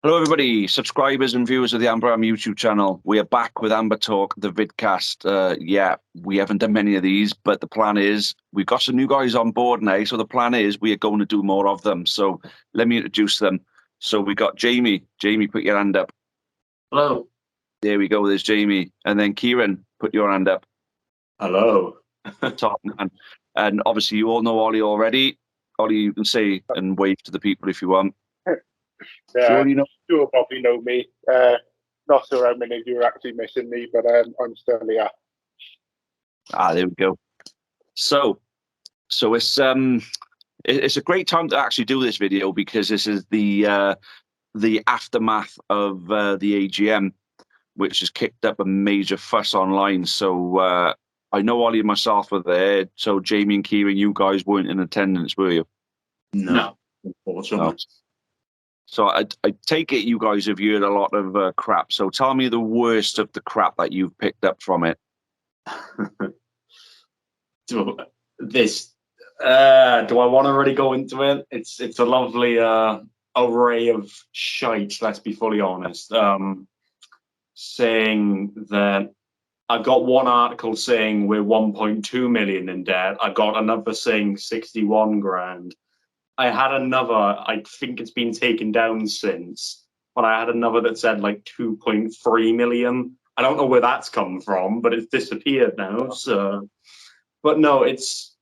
Hello, everybody, subscribers and viewers of the Amber YouTube channel. We are back with Amber Talk, the vidcast. Yeah, we haven't done many of these, but the plan is we've got some new guys on board now. So the plan is we are going to do more of them. So let me introduce them. So we got Jamie. Jamie, put your hand up. Hello. There we go. There's Jamie. And then Keiron, put your hand up. Hello. Top man. And obviously you all know Ollie already. Ollie, you can say and wave to the people if you want. Yeah, you will probably know me. Not sure how many of you are actually missing me, but I'm still here. There we go. So it's a great time to actually do this video because this is the aftermath of the AGM, which has kicked up a major fuss online. So I know Ollie and myself were there. So Jamie and Keiron, you guys weren't in attendance, were you? No, unfortunately. No. So I take it you guys have heard a lot of crap. So tell me the worst of the crap that you've picked up from it. Do I want to really go into it? It's a lovely array of shite, let's be fully honest. Saying that I got one article saying we're 1.2 million in debt. I got another saying 61 grand. I had another, I think it's been taken down since, but I had another that said like 2.3 million. I don't know where that's come from, but it's disappeared now. So, but no, it's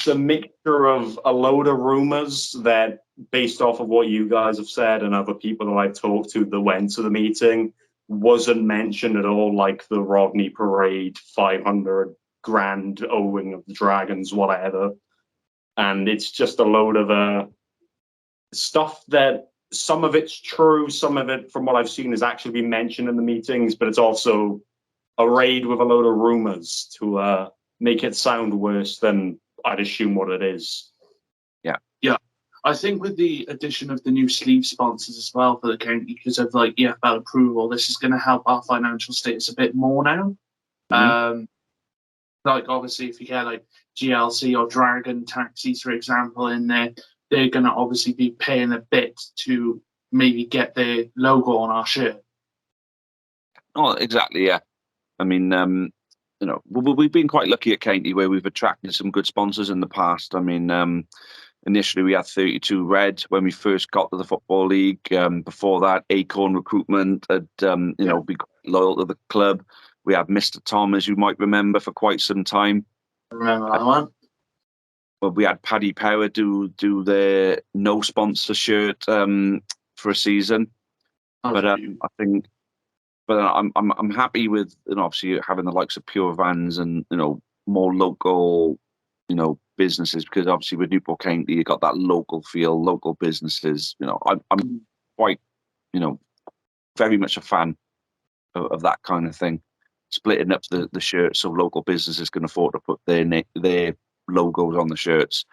a mixture of a load of rumors that, based off of what you guys have said and other people that I've talked to that went to the meeting, wasn't mentioned at all, like the Rodney Parade, 500 grand owing of the Dragons, whatever. And it's just a load of stuff that some of it's true, some of it, from what I've seen, has actually been mentioned in the meetings, but it's also arrayed with a load of rumors to make it sound worse than I'd assume what it is. Yeah. I think with the addition of the new sleeve sponsors as well for the county, because of like EFL approval, this is going to help our financial status a bit more now. Mm-hmm. Like obviously if you get like GLC or Dragon taxis, for example, in there, they're going to obviously be paying a bit to maybe get their logo on our shirt. Oh, exactly, yeah. I mean, you know, we've been quite lucky at County where we've attracted some good sponsors in the past. I mean, initially we had 32 Red when we first got to the Football League. Before that, Acorn Recruitment had, you know, been loyal to the club. We had Mr. Tom, as you might remember, for quite some time. I remember that one. Well, we had Paddy Power do their no sponsor shirt for a season. But I think, but I'm happy with, you know, obviously having the likes of Pure Vans and, you know, more local, you know, businesses, because obviously with Newport County you got that local feel, local businesses. You know, I'm quite, you know, very much a fan of that kind of thing. Splitting up the shirts so local businesses can afford to put their logos on the shirts.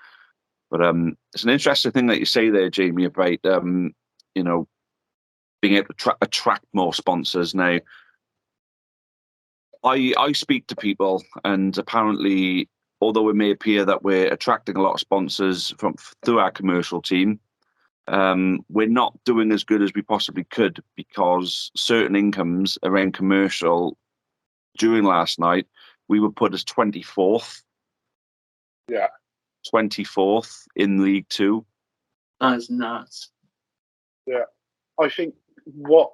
But it's an interesting thing that you say there, Jamie, about you know, being able to attract more sponsors. Now, I speak to people, and apparently, although it may appear that we're attracting a lot of sponsors through our commercial team, we're not doing as good as we possibly could, because certain incomes around commercial during last night, we were put as 24th. Yeah. 24th in League Two. That's nuts. Yeah. I think the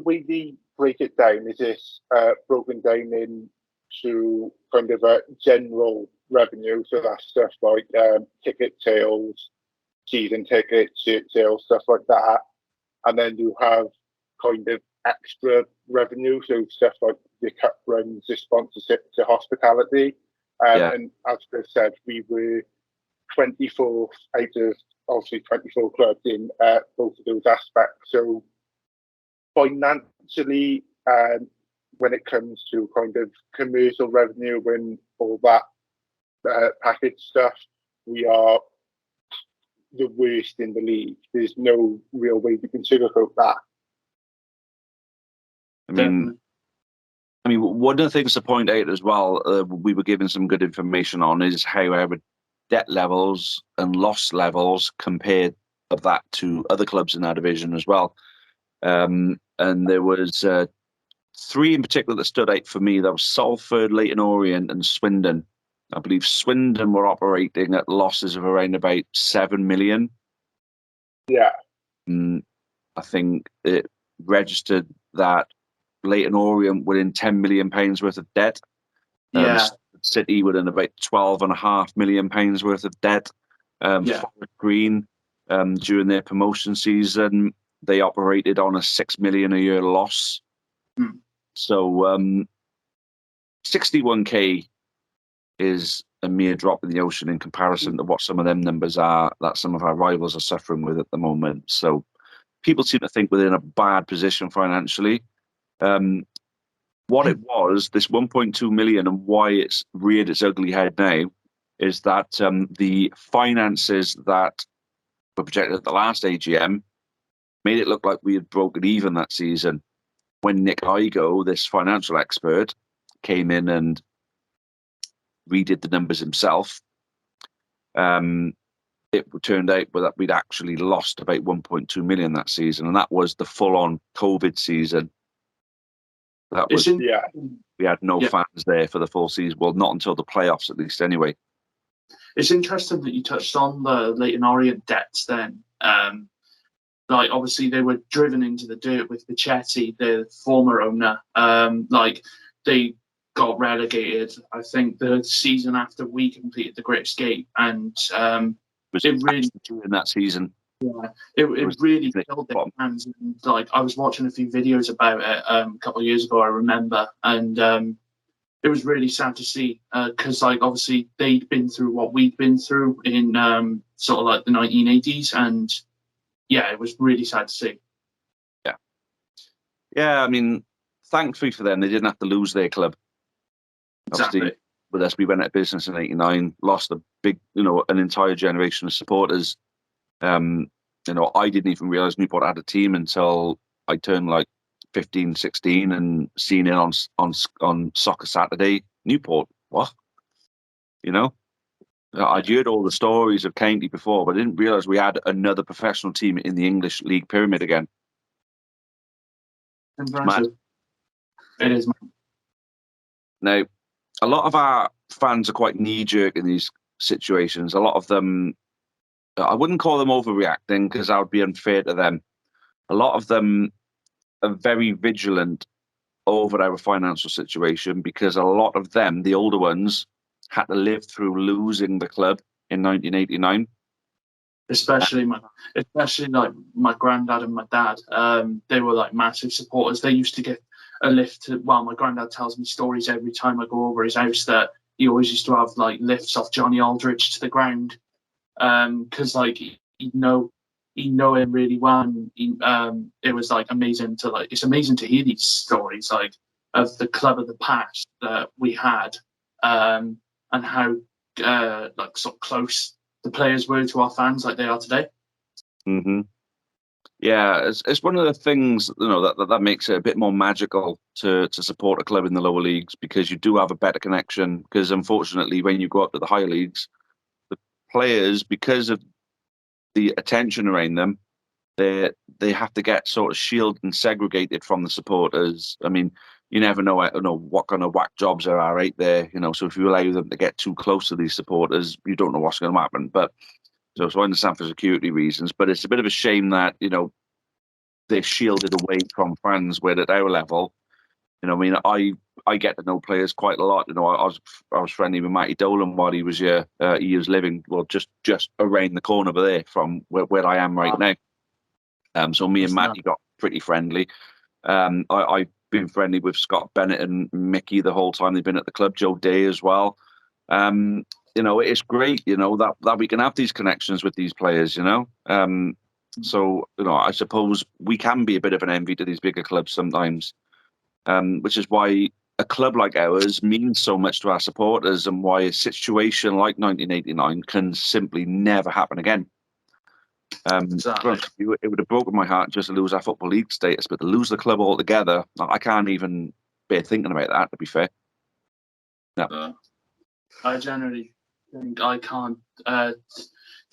way they break it down is this broken down into kind of a general revenue. So that's stuff like ticket sales, season tickets, shirt sales, stuff like that. And then you have kind of extra revenue, so stuff like the cup runs, the sponsorship to hospitality. And as I said, we were 24th out of obviously 24 clubs in both of those aspects. So financially, when it comes to kind of commercial revenue and all that package stuff, we are the worst in the league. There's no real way we can sugarcoat that. I mean, one of the things to point out as well, we were given some good information on, is how our debt levels and loss levels compared of that to other clubs in our division as well. And there was 3 in particular that stood out for me. That was Salford, Leyton Orient, and Swindon. I believe Swindon were operating at losses of around about 7 million. Yeah. I think it registered that Leyton Orient were in £10 million worth of debt. City were in about £12.5 million worth of debt. Forest Green, during their promotion season, they operated on a £6 million a year loss. So 61k is a mere drop in the ocean in comparison to what some of them numbers are that some of our rivals are suffering with at the moment. So people seem to think we're in a bad position financially. What it was, this 1.2 million, and why it's reared its ugly head now, is that the finances that were projected at the last AGM made it look like we had broken even that season. When Nick Igo, this financial expert, came in and redid the numbers himself, it turned out that we'd actually lost about 1.2 million that season, and that was the full-on COVID season. That was we had no fans there for the full season. Well, not until the playoffs, at least, anyway. It's interesting that you touched on the Leyton Orient debts then. Like, obviously, they were driven into the dirt with Bichetti, the former owner. Like, they got relegated, I think, the season after we completed the Great Escape. And it really... in that season. Yeah, it really killed their hands. And, like, I was watching a few videos about it a couple of years ago, I remember. And it was really sad to see because, like, obviously, they'd been through what we'd been through in sort of like the 1980s. And yeah, it was really sad to see. Yeah, I mean, thankfully for them, they didn't have to lose their club. Exactly. Obviously, with us, we went out of business in '89, lost a big, an entire generation of supporters. I didn't even realise Newport had a team until I turned like 15, 16 and seen it on Soccer Saturday. Newport, what? I'd heard all the stories of county before, but I didn't realise we had another professional team in the English League Pyramid again. Impressive. It is. Now, a lot of our fans are quite knee-jerk in these situations. A lot of them, I wouldn't call them overreacting because that would be unfair to them. A lot of them are very vigilant over our financial situation because a lot of them, the older ones, had to live through losing the club in 1989. Especially like my granddad and my dad. They were like massive supporters. They used to get a lift. My granddad tells me stories every time I go over his house that he always used to have like lifts off Johnny Aldridge to the ground because like he'd know him really well. And it was like amazing it's amazing to hear these stories like of the club of the past that we had and how like sort of close the players were to our fans like they are today. Mm-hmm. Yeah, it's one of the things that makes it a bit more magical to support a club in the lower leagues because you do have a better connection. Because unfortunately, when you go up to the higher leagues, the players, because of the attention around them, they have to get sort of shielded and segregated from the supporters. I mean, you never know what kind of whack jobs there are out there. So if you allow them to get too close to these supporters, you don't know what's going to happen. But so I understand for security reasons, but it's a bit of a shame that they're shielded away from fans. Where at our level, I mean, I get to know players quite a lot. I was friendly with Matty Dolan while he was here. He was living just around the corner over there from where I am right now. So me and Matty got pretty friendly. I've been friendly with Scott Bennett and Mickey the whole time they've been at the club. Joe Day as well. It's great, that we can have these connections with these players, So, I suppose we can be a bit of an envy to these bigger clubs sometimes, which is why a club like ours means so much to our supporters and why a situation like 1989 can simply never happen again. Exactly. It would have broken my heart just to lose our Football League status, but to lose the club altogether, I can't even bear thinking about that, to be fair. No. I generally think I can't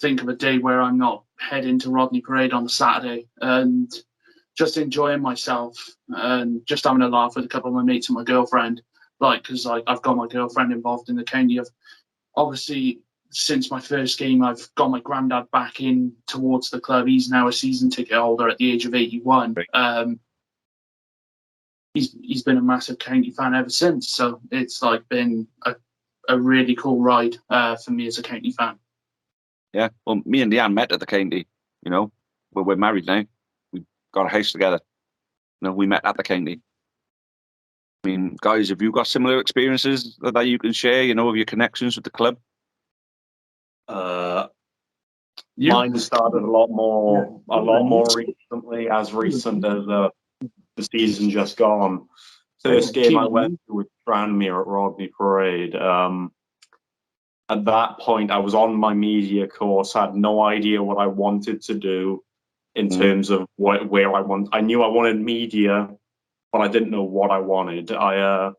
think of a day where I'm not heading to Rodney Parade on a Saturday and just enjoying myself and just having a laugh with a couple of my mates and my girlfriend. Because I've got my girlfriend involved in the county. Obviously, since my first game, I've got my granddad back in towards the club. He's now a season ticket holder at the age of 81. He's been a massive county fan ever since. So it's been a really cool ride for me as a county fan. Yeah, well, me and Leanne met at the county. We're married now. We got a house together. We met at the county. I mean, guys, have you got similar experiences that you can share? Of your connections with the club. Mine started a lot more recently, as recent as the season just gone. First game I went to with Tranmere at Rodney Parade. At that point, I was on my media course, had no idea what I wanted to do in terms of where I want. I knew I wanted media, but I didn't know what I wanted. I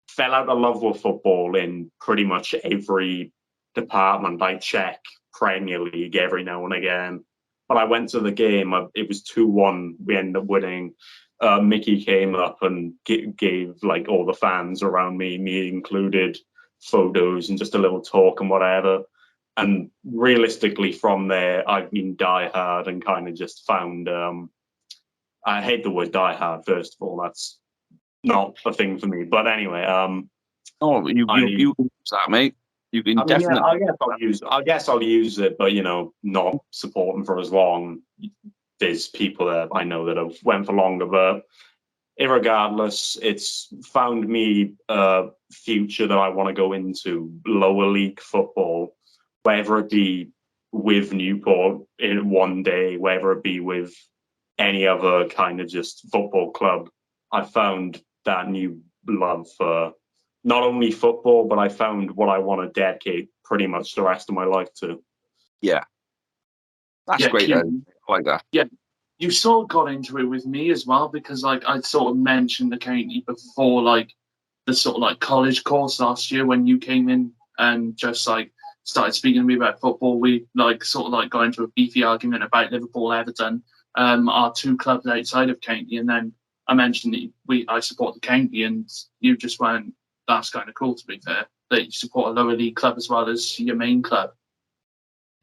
fell out of love with football in pretty much every department. I check Premier League every now and again. But I went to the game. It was 2-1. We ended up winning. Mickey came up and gave all the fans around me included, photos and just a little talk and whatever. And realistically, from there, I've been diehard and kind of just found. I hate the word diehard. First of all, that's not a thing for me. But anyway, you use that, mate. You can definitely. Yeah, I guess I'll use it, but not supporting for as long. There's people that I know that have went for longer, but irregardless, it's found me a future that I want to go into, lower league football, whether it be with Newport in one day, whether it be with any other kind of just football club. I found that new love for not only football, but I found what I want to dedicate pretty much the rest of my life to. Yeah. That's great. I like that. Yeah. You sort of got into it with me as well, because I sort of mentioned the county before, the sort of college course last year when you came in and just started speaking to me about football. We sort of got into a beefy argument about Liverpool, Everton, our two clubs outside of county, and then I mentioned that I support the county, and you just went, "That's kind of cool, to be fair, that you support a lower league club as well as your main club."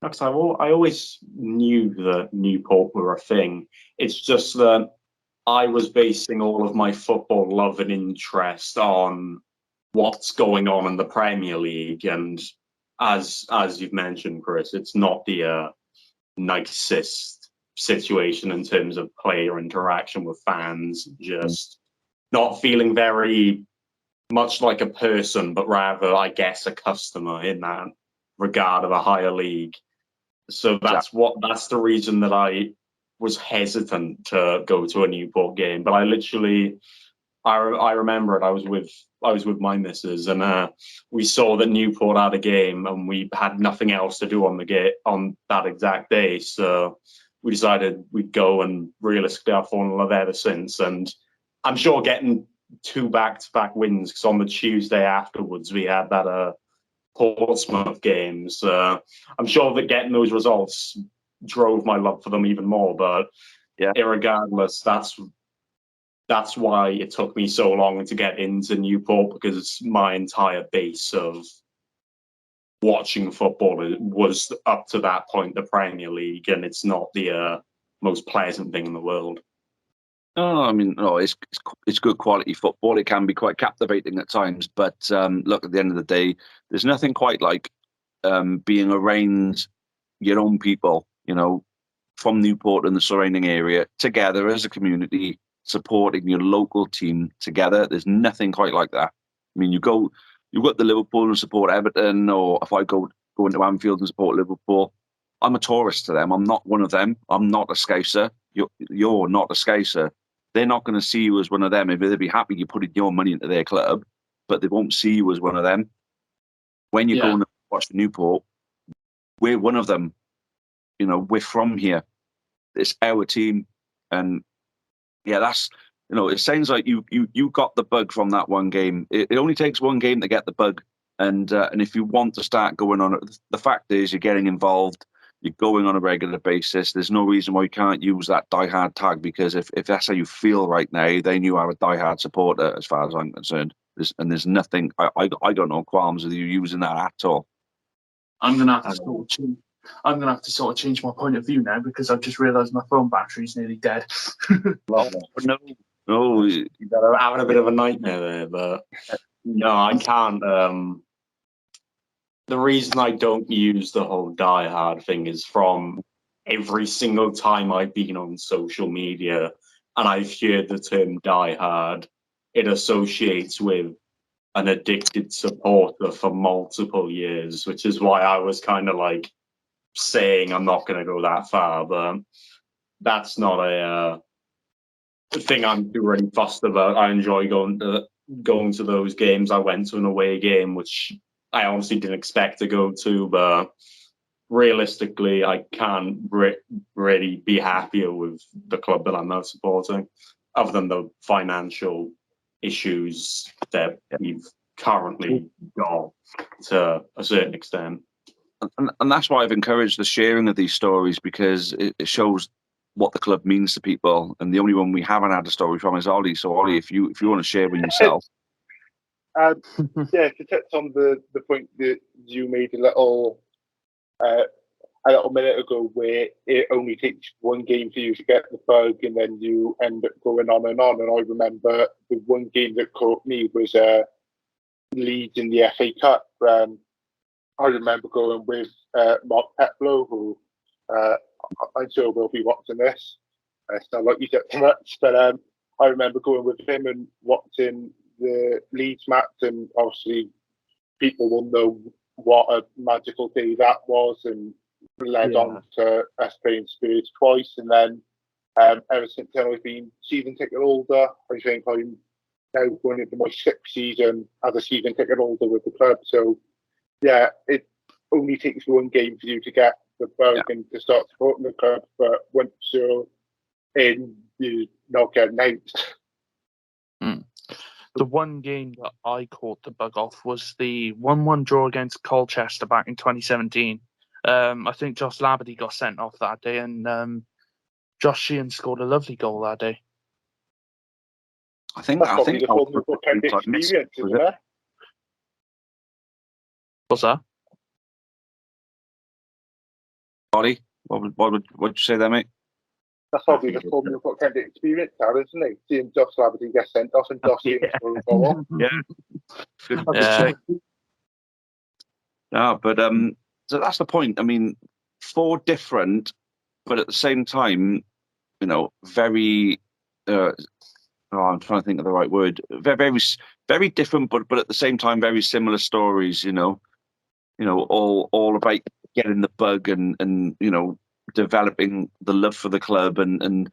Because I always knew that Newport were a thing. It's just that I was basing all of my football love and interest on what's going on in the Premier League. And as you've mentioned, Chris, it's not the nicest situation in terms of player interaction with fans, just not feeling very much like a person, but rather, I guess, a customer in that regard of a higher league. So that's the reason that I was hesitant to go to a Newport game. But I remember it. I was with my missus, and we saw that Newport had a game, and we had nothing else to do on that exact day. So we decided we'd go, and realistically, I've fallen in love ever since. And I'm sure getting 2 back-to-back wins, because on the Tuesday afterwards we had that Portsmouth games. I'm sure that getting those results drove my love for them even more. But irregardless, that's why it took me so long to get into Newport, because my entire base of watching football was up to that point the Premier League, and it's not the most pleasant thing in the world. Oh, I mean, it's good quality football. It can be quite captivating at times, but look, at the end of the day, there's nothing quite like being around your own people, from Newport and the surrounding area, together as a community, supporting your local team together. There's nothing quite like that. I mean, you got the Liverpool and support Everton, or if I go into Anfield and support Liverpool, I'm a tourist to them. I'm not one of them. I'm not a Scouser. You're not a Scouser. They're not going to see you as one of them. If they'd be happy you putting your money into their club, but they won't see you as one of them. When you're going to watch Newport, we're one of them. We're from here. It's our team, and that's. It sounds like you got the bug from that one game. It only takes one game to get the bug, and if you want to start going on it, the fact is you're getting involved. You're going on a regular basis. There's no reason why you can't use that diehard tag, because if that's how you feel right now, then you are a diehard supporter, as far as I'm concerned. There's nothing. I got no qualms with you using that at all. I'm gonna have to sort of change my point of view now, because I've just realised my phone battery's nearly dead. No, You're having a bit of a nightmare there, but no, I can't. The reason I don't use the whole Die Hard thing is from every single time I've been on social media and I've heard the term Die Hard, it associates with an addicted supporter for multiple years, which is why I was kind of like saying I'm not going to go that far, but that's not a thing I'm too really fussed about. I enjoy going to those games. I went to an away game, which I honestly didn't expect to go to, but realistically, I can't really be happier with the club that I'm now supporting, other than the financial issues that we've currently got to a certain extent. And that's why I've encouraged the sharing of these stories, because it shows what the club means to people. And the only one we haven't had a story from is Ollie. So Ollie, if you want to share with yourself. Yeah, to touch on the point that you made a little minute ago, where it only takes one game for you to get the bug, and then you end up going on. And I remember the one game that caught me was Leeds in the FA Cup. I remember going with Mark Petlow, who I'm sure will be watching this. It's not like you get too much, but I remember going with him and watching the Leeds match, and obviously people will know what a magical day that was, and led on to us playing Spurs twice. And then ever since then, I've been season ticket holder. I think I'm now going into my 6th season as a season ticket holder with the club. So yeah, it only takes one game for you to get the bug and to start supporting the club, but once you're in, you're not getting out. The one game that I caught the bug off was the 1-1 draw against Colchester back in 2017. I think Josh Labadie got sent off that day, and Josh Sheehan scored a lovely goal that day. I think the whole kind of experience, isn't it? What's that? Ollie, what would you say there, mate? That's probably the Formula One kind of experience, isn't it? Seeing Josh Labadie get sent off and Josh Sheehan score a goal. Yeah. No, but so that's the point. I mean, 4 different, but at the same time, very. I'm trying to think of the right word. Very, very, very different, but at the same time, very similar stories. All about getting the bug and developing the love for the club, and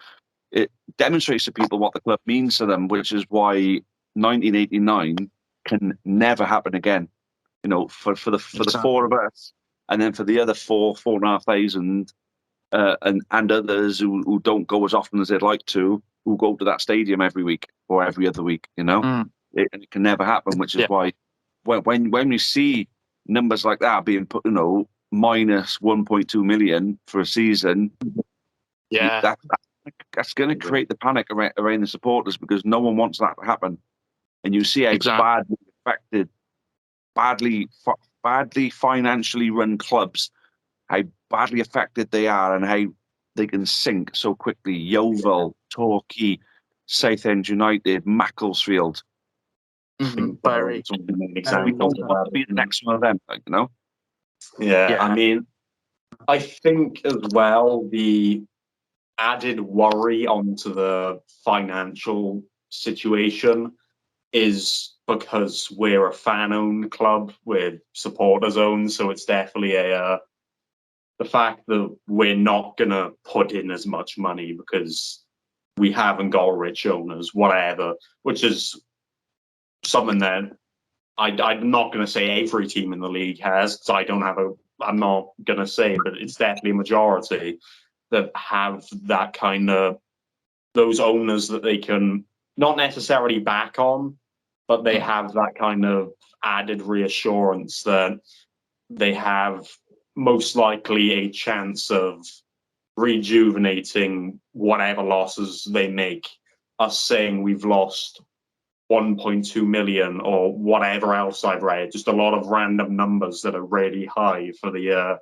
it demonstrates to people what the club means to them, which is why 1989 can never happen again. For the 4 of us, and then for the other 4,500, and others who don't go as often as they'd like to, who go to that stadium every week or every other week. It can never happen, which is why when you see numbers like that being put, minus 1.2 million for a season, that's going to create the panic around the supporters, because no one wants that to happen. And you see how badly financially run clubs, how badly affected they are, and how they can sink so quickly. Yeovil, Torquay, Southend United, Macclesfield. Bury. We don't want to be the next one of them, Yeah, I mean, I think as well, the added worry onto the financial situation is because we're a fan-owned club with supporters-owned, so it's definitely the fact that we're not going to put in as much money because we haven't got rich owners, whatever, which is something that I'm not going to say every team in the league has, because I'm not going to say, but it's definitely a majority that have that kind of, those owners that they can not necessarily back on, but they have that kind of added reassurance that they have most likely a chance of rejuvenating whatever losses they make. Us saying we've lost 1.2 million or whatever else I've read, just a lot of random numbers that are really high for the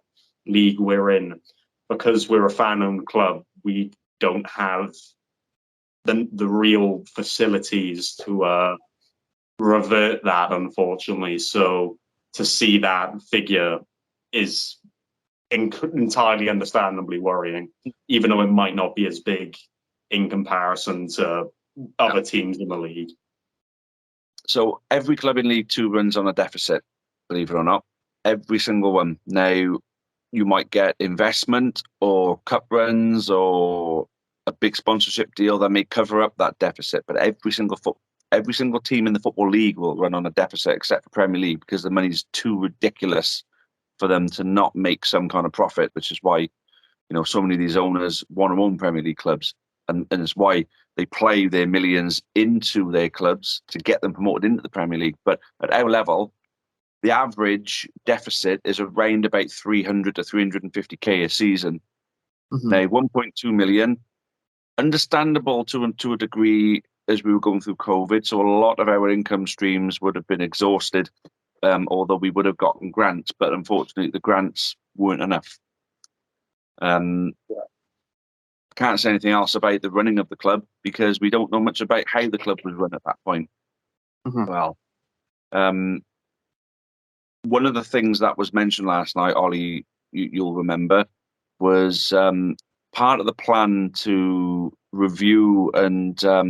league we're in. Because we're a fan-owned club, we don't have the real facilities to revert that, unfortunately. So to see that figure is entirely understandably worrying, even though it might not be as big in comparison to other teams in the league. So every club in League Two runs on a deficit, believe it or not. Every single one. Now, you might get investment or cup runs or a big sponsorship deal that may cover up that deficit, but every single team in the Football League will run on a deficit except for Premier League, because the money's too ridiculous for them to not make some kind of profit, which is why, so many of these owners want to own Premier League clubs. And it's why they play their millions into their clubs to get them promoted into the Premier League. But at our level, the average deficit is around about 300 to 350k a season. Mm-hmm. Now, 1.2 million, understandable to a degree as we were going through COVID. So a lot of our income streams would have been exhausted, although we would have gotten grants. But unfortunately, the grants weren't enough. Can't say anything else about the running of the club because we don't know much about how the club was run at that point. Mm-hmm. Well, one of the things that was mentioned last night, Ollie, you'll remember, was part of the plan to review and I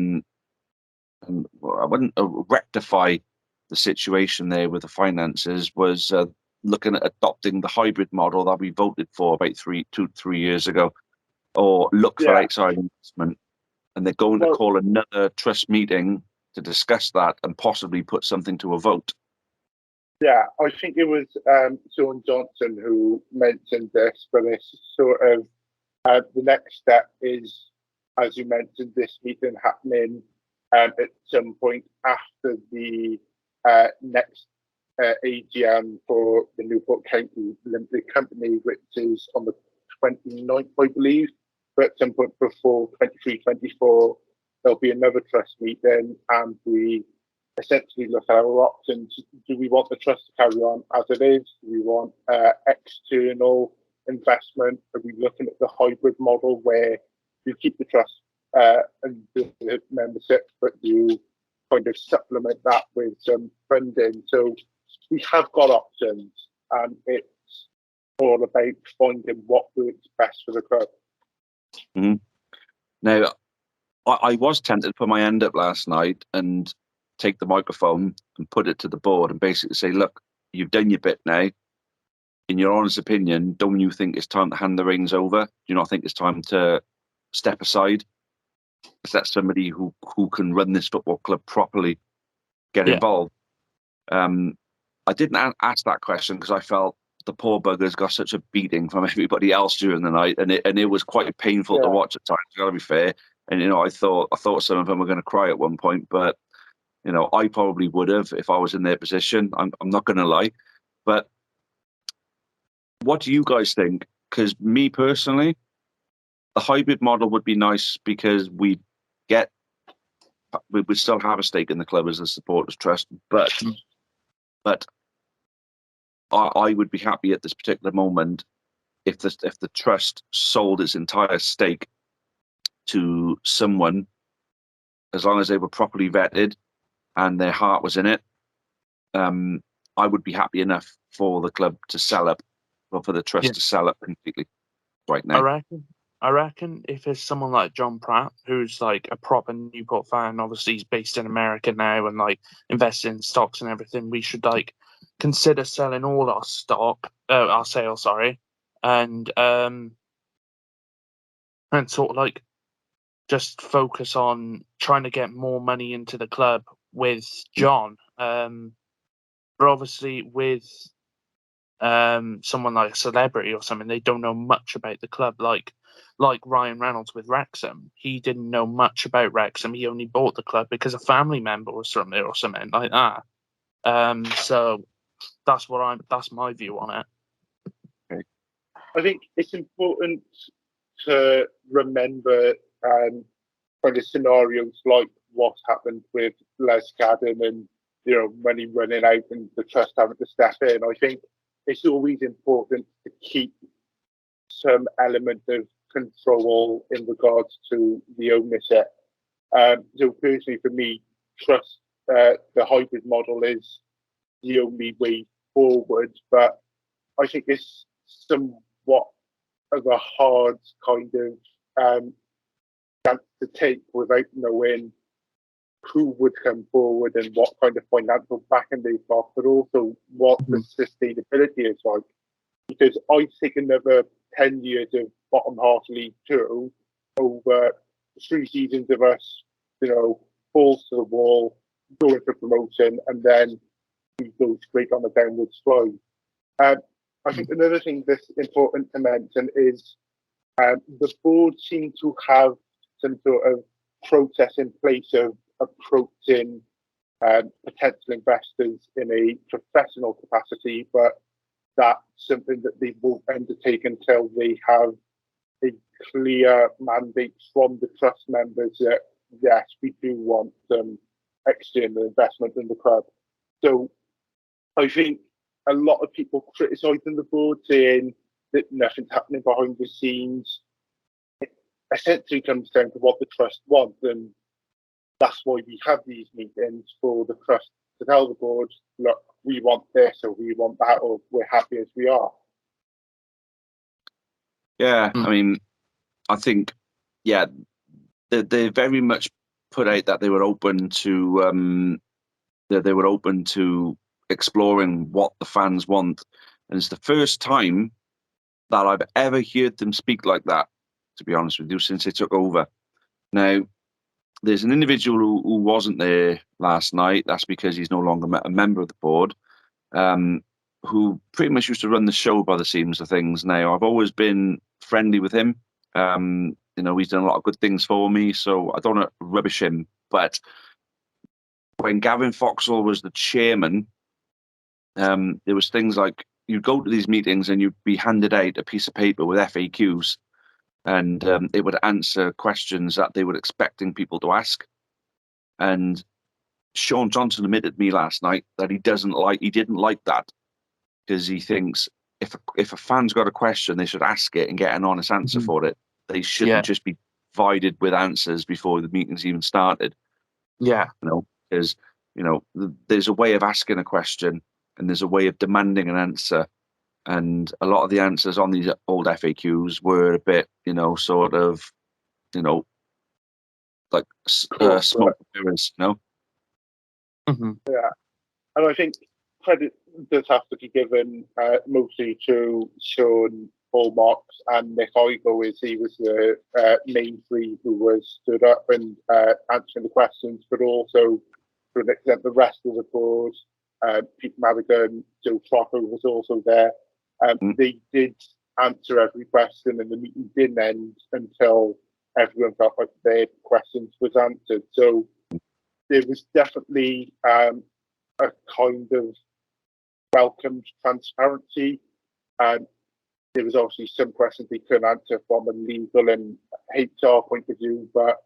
wouldn't rectify the situation there with the finances was looking at adopting the hybrid model that we voted for about 2 to 3 years ago, or look for outside investment. And they're going to call another trust meeting to discuss that and possibly put something to a vote. Yeah, I think it was Sean Johnson who mentioned this, but it's sort of the next step is, as you mentioned, this meeting happening at some point after the next AGM for the Newport County Limited Company, which is on the 29th, I believe. But at some point before 23-24, there'll be another trust meeting, and we essentially look at our options. Do we want the trust to carry on as it is? Do we want external investment? Are we looking at the hybrid model where you keep the trust and the membership, but you kind of supplement that with some funding? So we have got options, and it's all about finding what works best for the club. Mm-hmm. Now, I was tempted to put my hand up last night and take the microphone and put it to the board and basically say, look, you've done your bit now. In your honest opinion, don't you think it's time to hand the reins over? Do you not think it's time to step aside? Is that somebody who can run this football club properly, get involved? I didn't ask that question because I felt the poor buggers got such a beating from everybody else during the night, and it was quite painful to watch at times. Got to be fair, and I thought some of them were going to cry at one point, but I probably would have if I was in their position. I'm not going to lie, but what do you guys think? Because me personally, the hybrid model would be nice because we would still have a stake in the club as a supporters trust, but I would be happy at this particular moment if the trust sold its entire stake to someone, as long as they were properly vetted and their heart was in it. I would be happy enough for the club to sell up, or for the trust to sell up completely right now. I reckon if it's someone like John Pratt, who's like a proper Newport fan, obviously he's based in America now and like invested in stocks and everything, we should like consider selling all our sales, and sort of like just focus on trying to get more money into the club with John. But obviously with someone like a celebrity or something, they don't know much about the club. Like Ryan Reynolds with Wrexham, he didn't know much about Wrexham. He only bought the club because a family member was from there or something like that. So that's my view on it. Okay. I think it's important to remember kind of scenarios like what's happened with Les Cadden and, money running out and the trust having to step in. I think it's always important to keep some element of control in regards to the ownership. So personally, for me, trust the hybrid model is the only way forward, but I think it's somewhat of a hard kind of stance to take without knowing who would come forward and what kind of financial backing they've got, but also what the sustainability is like. Because I think another 10 years of bottom half League Two over 3 seasons of us, balls to the wall, going for promotion, and then we go straight on a downward slide. I think another thing that's important to mention is the board seem to have some sort of process in place of approaching potential investors in a professional capacity, but that's something that they won't undertake until they have a clear mandate from the trust members that, yes, we do want some external investment in the club. So I think a lot of people criticising the board, saying that nothing's happening behind the scenes. It essentially comes down to what the trust wants, and that's why we have these meetings, for the trust to tell the board, look, we want this or we want that, or we're happy as we are. Yeah, I mean, I think, they very much put out that they were open to exploring what the fans want, and it's the first time that I've ever heard them speak like that, to be honest with you, since they took over. Now, there's an individual who wasn't there last night. That's because he's no longer a member of the board, who pretty much used to run the show by the seams of things. Now, I've always been friendly with him. He's done a lot of good things for me, so I don't want to rubbish him. But when Gavin Foxall was the chairman, there was things like, you'd go to these meetings and you'd be handed out a piece of paper with FAQs, and it would answer questions that they were expecting people to ask. And Sean Johnson admitted to me last night that he didn't like that, because he thinks if a fan's got a question, they should ask it and get an honest answer for it. They shouldn't just be provided with answers before the meeting's even started. Yeah. Because there's a way of asking a question and there's a way of demanding an answer. And a lot of the answers on these old FAQs were a bit, like smoke mirrors, Yeah, and I think credit does have to be given mostly to Sean Hallmarks and Nick Igo, as he was the main three who was stood up and answering the questions, but also to an extent the rest of the board. Pete Madigan, Joe Trocco was also there. They did answer every question, and the meeting didn't end until everyone felt like their questions was answered. So there was definitely a kind of welcomed transparency. There was obviously some questions they couldn't answer from a legal and HR point of view, but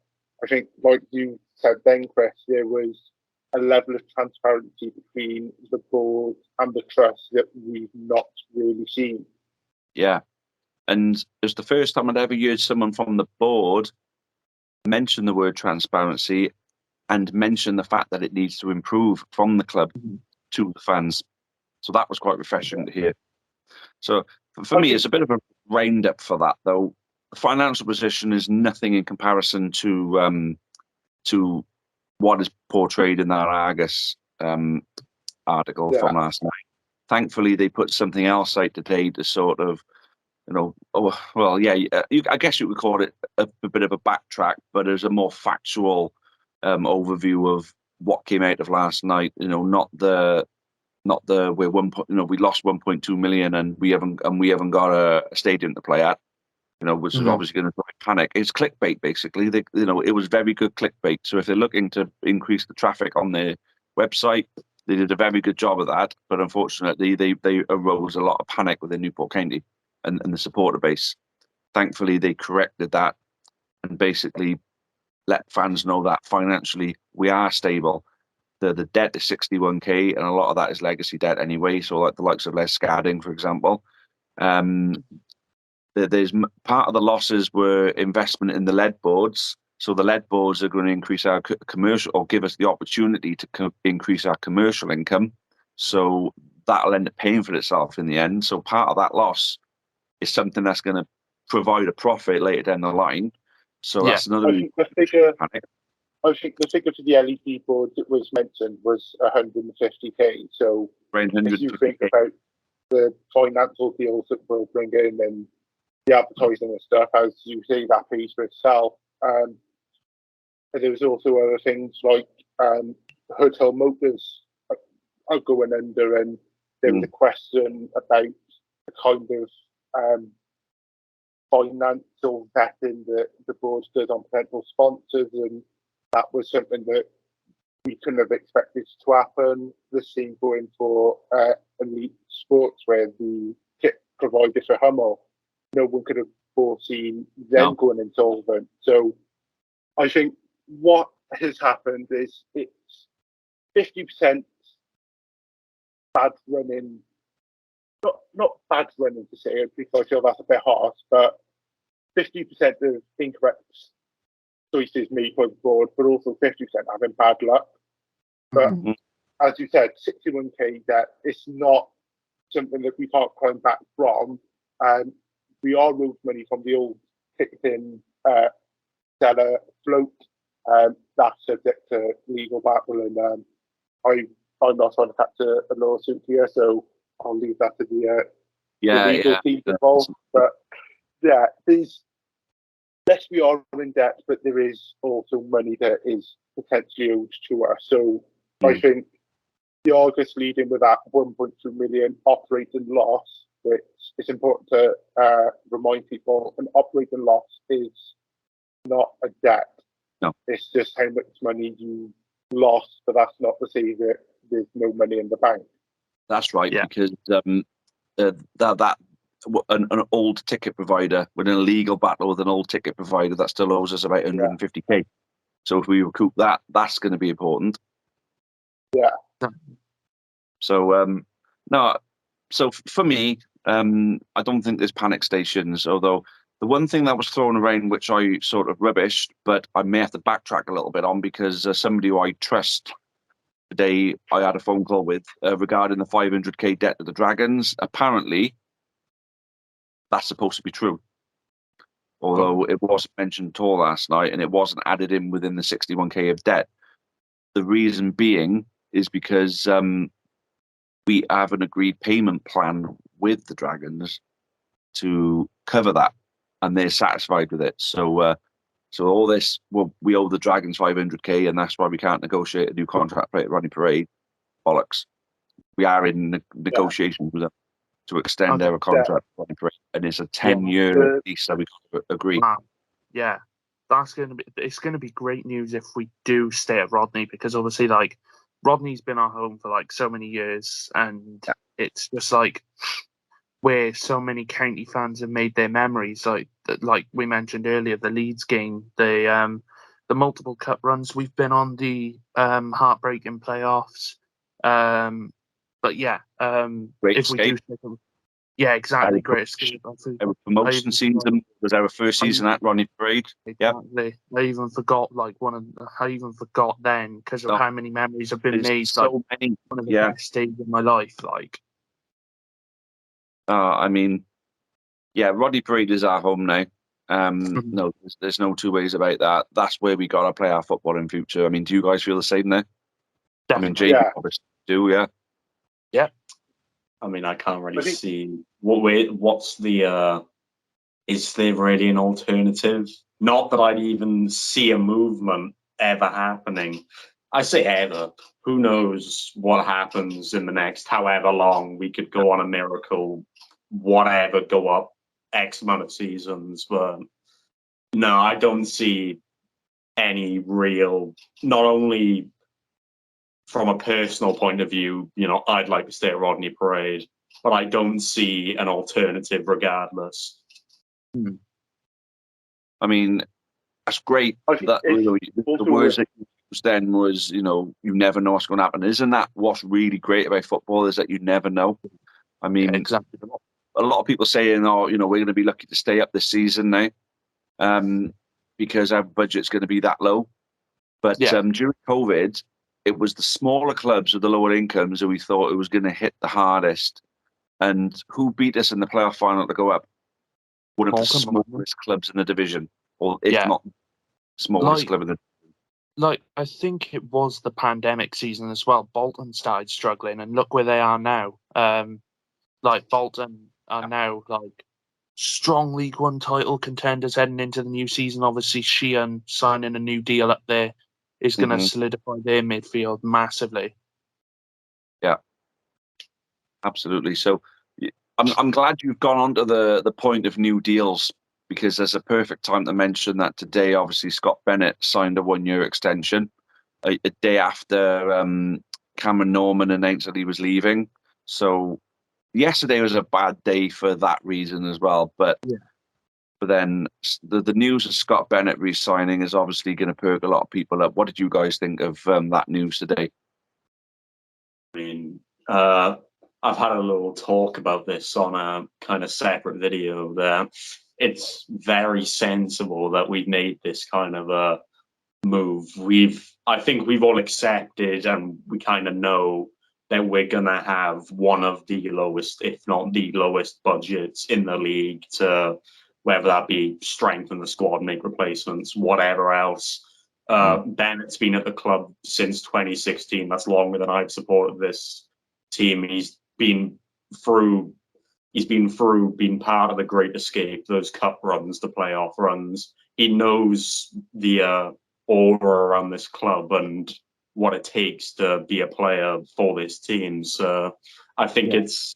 I think, like you said then, Chris, there was a level of transparency between the board and the trust that we've not really seen. Yeah, and it was the first time I'd ever heard someone from the board mention the word transparency and mention the fact that it needs to improve from the club to the fans. So that was quite refreshing to hear. So for me, it's a bit of a roundup for that, though. The financial position is nothing in comparison to what is portrayed in that Argus article from last night. Thankfully, they put something else out today to sort of, I guess you would call it a bit of a backtrack, but as a more factual overview of what came out of last night. Not the we're we lost 1.2 million and we haven't got a stadium to play at. Which is obviously going to drive panic. It's clickbait, basically. It was very good clickbait. So if they're looking to increase the traffic on their website, they did a very good job of that. But unfortunately, they arose a lot of panic within Newport County. and the supporter base. Thankfully, they corrected that and basically let fans know that financially we are stable. The debt is 61k, and a lot of that is legacy debt anyway. So like the likes of Les Scarding, for example. There's part of the losses were investment in the lead boards. So the lead boards are going to increase our commercial, or give us the opportunity to increase our commercial income. So that'll end up paying for itself in the end. So part of that loss is something that's going to provide a profit later down the line. So that's another. I think the figure for the LED boards that was mentioned was 150k. So if you think about the financial deals that we'll bring in and the advertising and stuff, as you say, that pays for itself. And there was also other things like Hotel Motors are going under, and there was a question about the kind of financial vetting that the board does on potential sponsors, and that was something that we couldn't have expected to happen. The same going for Elite Sports, where the kit provider for Hummel, no one could have foreseen them going insolvent. So I think what has happened is it's 50% bad running, not bad running to say it, because I feel that's a bit harsh, but 50% of incorrect choices made by the board, but also 50% having bad luck. But as you said, 61k debt, it's not something that we can't climb back from. And we are owed money from the old ticketing seller float. That's subject to legal battle, and I'm not trying to catch a lawsuit here, so I'll leave that to the legal team involved. But yeah, yes, we are in debt, but there is also money that is potentially owed to us. So I think the August leading with that 1.2 million operating loss, which it's important to remind people, an operating loss is not a debt. No. It's just how much money you lost, but that's not to say that there's no money in the bank. That's right, because an old ticket provider, with an illegal battle with an old ticket provider that still owes us about 150k. So if we recoup that, that's going to be important. Yeah. So so for me, I don't think there's panic stations. Although the one thing that was thrown around, which I sort of rubbished, but I may have to backtrack a little bit on, because somebody who I trust today, I had a phone call with regarding the 500k debt to the Dragons. Apparently, that's supposed to be true. Although it wasn't mentioned at all last night, and it wasn't added in within the 61k of debt. The reason being is because we have an agreed payment plan with the Dragons to cover that, and they're satisfied with it. So all this, well, we owe the Dragons 500k, and that's why we can't negotiate a new contract rate at Rodney Parade. Bollocks. We are in negotiations with them to extend their contract, and it's a 10-year lease that we agree. Wow. Yeah, it's going to be great news if we do stay at Rodney, because obviously, like, Rodney's been our home for like so many years, and it's just like where so many county fans have made their memories. Like we mentioned earlier, the Leeds game, the multiple cup runs we've been on, the heartbreaking playoffs. But yeah, Great if escape. we do, yeah, exactly, great escape. Our promotion season was our first season at Rodney Parade. Exactly. I even forgot then, because of how many memories have been made. So many. One of the best days of my life. I mean, Rodney Parade is our home now. No, there's no two ways about that. That's where we got to play our football in future. I mean, do you guys feel the same there? Definitely. I mean, Jamie obviously do, yeah. I mean, I can't really see what's the is there really an alternative? Not that I'd even see a movement ever happening. I say ever. Who knows what happens in the next however long? We could go on a miracle, whatever, go up X amount of seasons. But no, I don't see any real, not only from a personal point of view, I'd like to stay at Rodney Parade. but I don't see an alternative regardless. I mean, that's great. I think That it's the words that you used then was, you never know what's going to happen. Isn't that what's really great about football? Is that you never know. I mean, exactly. A lot of people saying, "Oh, we're going to be lucky to stay up this season now, because our budget's going to be that low." But during COVID, it was the smaller clubs with the lower incomes who we thought it was going to hit the hardest. And who beat us in the playoff final to go up? One of the smallest clubs in the division, or if not smallest club in the division. I think it was the pandemic season as well. Bolton started struggling, and look where they are now. Bolton are now strong League One title contenders heading into the new season. Obviously, Sheehan signing a new deal up there is going to solidify their midfield massively. Yeah, absolutely. So I'm glad you've gone on to the point of new deals, because there's a perfect time to mention that today. Obviously, Scott Bennett signed a 1-year extension a day after Cameron Norman announced that he was leaving. So yesterday was a bad day for that reason as well. But then the news of Scott Bennett re-signing is obviously going to perk a lot of people up. What did you guys think of that news today? I mean, I've had a little talk about this on a kind of separate video there. It's very sensible that we've made this kind of a move. I think we've all accepted, and we kind of know that we're going to have one of the lowest, if not the lowest budgets in the league, to whether that be strengthen the squad, make replacements, whatever else. Bennett's been at the club since 2016. That's longer than I've supported this team. He's been being part of the Great Escape, those cup runs, the playoff runs. He knows the aura around this club and what it takes to be a player for this team. So I think it's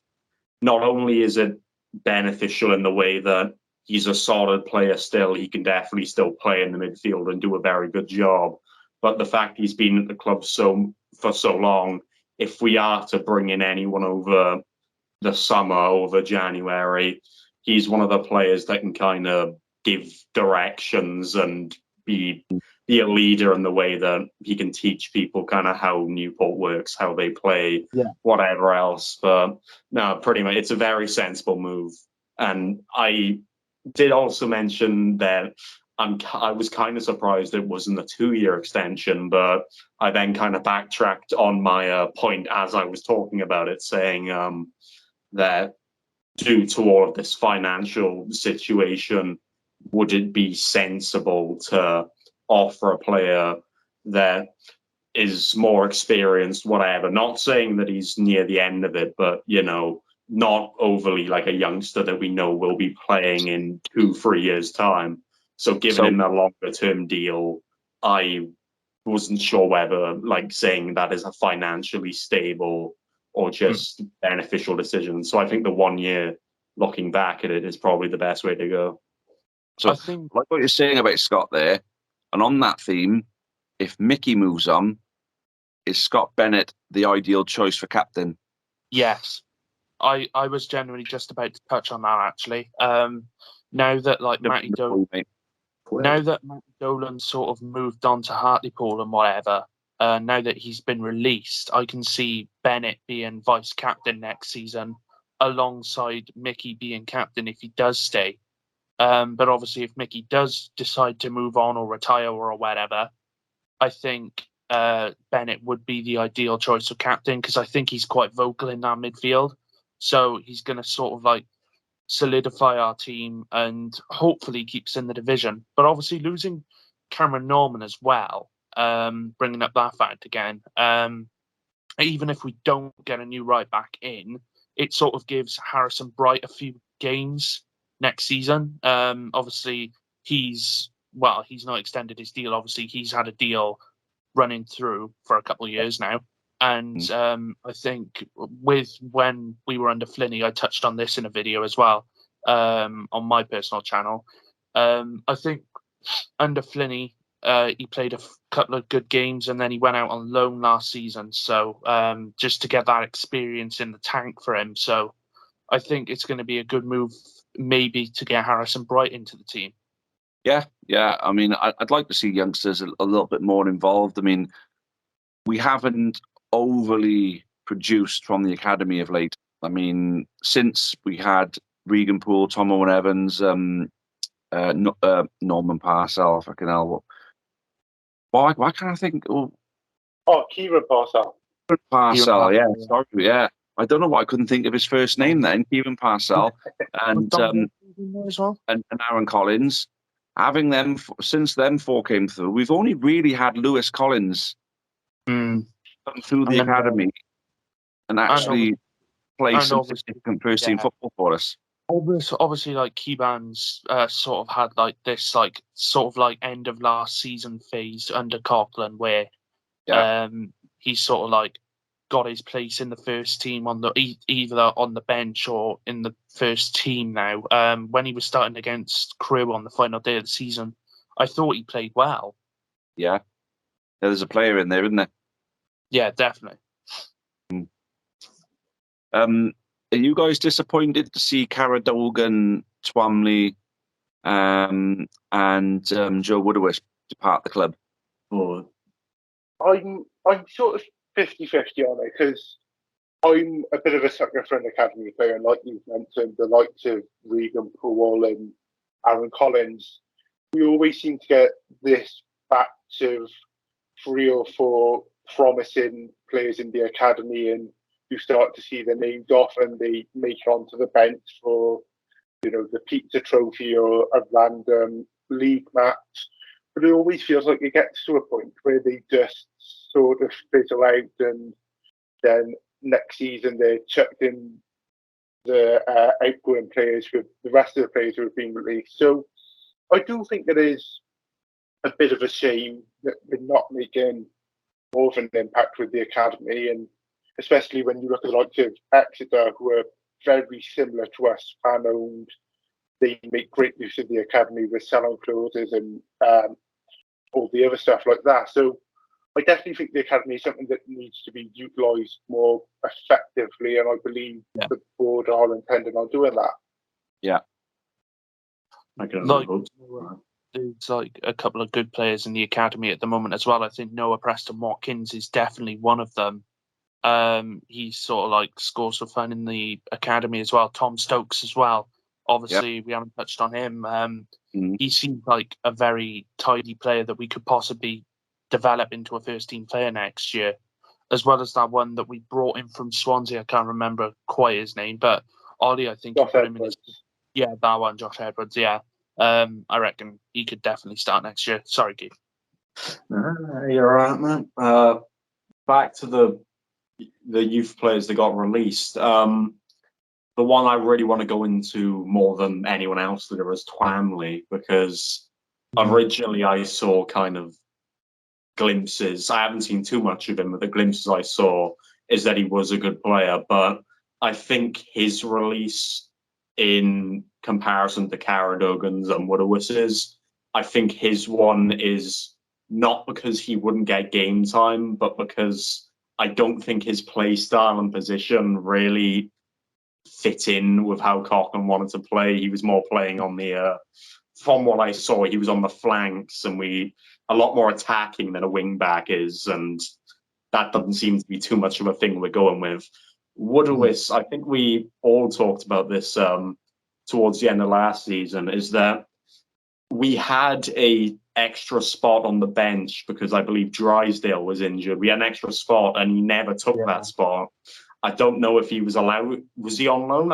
not only is it beneficial in the way that he's a solid player still, he can definitely still play in the midfield and do a very good job. But the fact he's been at the club for so long, if we are to bring in anyone over the summer, over January, he's one of the players that can kind of give directions and be a leader in the way that he can teach people kind of how Newport works, how they play, whatever else. But no, pretty much it's a very sensible move. And I did also mention that I was kind of surprised it wasn't a 2-year extension, but I then kind of backtracked on my point as I was talking about it, saying that due to all of this financial situation, would it be sensible to offer a player that is more experienced, whatever? Not saying that he's near the end of it, but, not overly like a youngster that we know will be playing in 2-3 years' time. So giving him a longer-term deal, I wasn't sure whether saying that is a financially stable or just beneficial decision. So I think the 1 year, looking back at it, is probably the best way to go. So I think, like what you're saying about Scott there, and on that theme, if Mickey moves on, is Scott Bennett the ideal choice for captain? Yes. I was generally just about to touch on that, actually. Now that Matty Dolan sort of moved on to Hartlepool and whatever, now that he's been released, I can see Bennett being vice captain next season, alongside Mickey being captain if he does stay. But obviously, if Mickey does decide to move on or retire or whatever, I think Bennett would be the ideal choice of captain, because I think he's quite vocal in that midfield. So he's going to sort of solidify our team and hopefully keeps in the division. But obviously losing Cameron Norman as well, bringing up that fact again, even if we don't get a new right back in, it sort of gives Harrison Bright a few games next season. Obviously he's not extended his deal. Obviously he's had a deal running through for a couple of years now. And I think when we were under Flinney, I touched on this in a video as well, on my personal channel. I think under Flinney, he played a couple of good games and then he went out on loan last season. So just to get that experience in the tank for him. So I think it's going to be a good move, maybe, to get Harrison Bright into the team. Yeah. I mean, I'd like to see youngsters a little bit more involved. I mean, we haven't overly produced from the academy of late. I mean, since we had Regan Poole, Tom Owen Evans, Norman Parcell, fucking hell. Why can't I think? Keiron Parcell. Parcell, yeah. Sorry, yeah. I don't know why I couldn't think of his first name then. Keiron Parcell and Aaron Collins. Having them since them four came through, we've only really had Lewis Collins come through the academy and actually play some significant first team football for us. Obviously, like Keiron's sort of had like this end of last season phase under Coughlin where he's sort of like got his place in the first team on the either on the bench or in the first team now. When he was starting against Crewe on the final day of the season, I thought he played well. Yeah, there's a player in there, isn't there? Yeah, definitely. Are you guys disappointed to see Caradogan, Twamley, and Joe Woodowis depart the club? I'm sort of 50-50 on it because I'm a bit of a sucker for an academy player, and like you've mentioned, the likes of Regan Poole and Aaron Collins. We always seem to get this batch of 3 or 4 promising players in the academy, and you start to see their names off and they make it onto the bench for, the pizza trophy or a random league match. But it always feels like it gets to a point where they just sort of fizzle out, and then next season they're chucked in the outgoing players with the rest of the players who have been released. So I do think it is a bit of a shame that we're not making more of an impact with the academy, and especially when you look at the likes of Exeter, who are very similar to us, fan-owned. They make great use of the academy with sell-on clauses and all the other stuff like that. So I definitely think the academy is something that needs to be utilised more effectively, and I believe the board are intending on doing that. Yeah. There's like a couple of good players in the academy at the moment as well. I think Noah Preston Watkins is definitely one of them. He's sort of like scores for fun in the academy as well. Tom Stokes as well. Obviously, we haven't touched on him. He seems like a very tidy player that we could possibly develop into a first-team player next year, as well as that one that we brought in from Swansea. I can't remember quite his name, but Ollie, I think, put him in his... Yeah, that one, Josh Edwards, yeah. I reckon he could definitely start next year. Sorry, Keith. You're right, man. Back to the youth players that got released. The one I really want to go into more than anyone else there is Twamley, because originally I saw kind of glimpses. I haven't seen too much of him, but the glimpses I saw is that he was a good player. But I think his release in comparison to Caradogan's and Woodowis's, I think his one is not because he wouldn't get game time, but because I don't think his play style and position really fit in with how Cochrane wanted to play. He was more playing on the, from what I saw, he was on the flanks, and a lot more attacking than a wing back is, and that doesn't seem to be too much of a thing we're going with. Woodowis, I think we all talked about this towards the end of last season, is that we had a extra spot on the bench because I believe Drysdale was injured. We had an extra spot and he never took that spot. I don't know if he was allowed. Was he on loan?